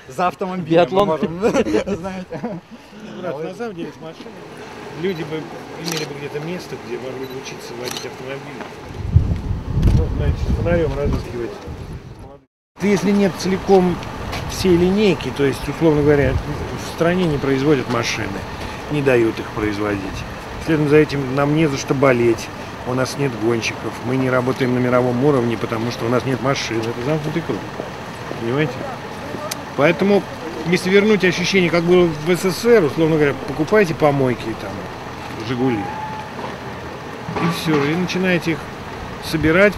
За автомобилем. Биатлон. Знаете. Брат, на самом деле с машиной люди бы имели бы где-то место, где могли бы учиться водить автомобиль. Ну, знаете, с фонарем разыскивать. Если нет целиком всей линейки, то есть, условно говоря, в стране не производят машины, не дают их производить. Следом за этим нам не за что болеть. У нас нет гонщиков, мы не работаем на мировом уровне, потому что у нас нет машин. Это замкнутый круг. Понимаете? Поэтому, если вернуть ощущение, как было в СССР, условно говоря, покупайте помойки, там, «Жигули». И все, и начинаете их собирать,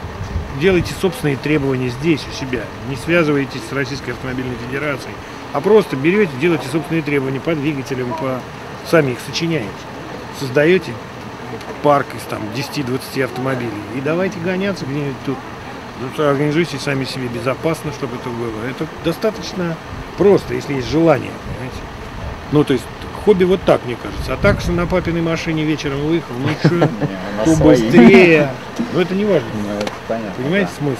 делайте собственные требования здесь, у себя. Не связывайтесь с Российской автомобильной федерацией, а просто берете, делайте собственные требования по двигателям, сами их сочиняете. Создаете парк из там 10-20 автомобилей и давайте гоняться где-нибудь тут. Организуйте сами себе безопасно, чтобы это было. Это достаточно просто, если есть желание, понимаете? Ну, то есть, хобби вот так, мне кажется. А так, что на папиной машине вечером выехал, лучше, то быстрее. Но это не важно. Понимаете смысл?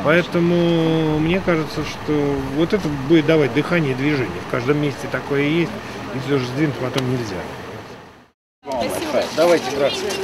Поэтому мне кажется, что вот это будет давать дыхание и движение. В каждом месте такое есть, и все же сдвинуть потом нельзя. Спасибо. Давайте, здравствуйте.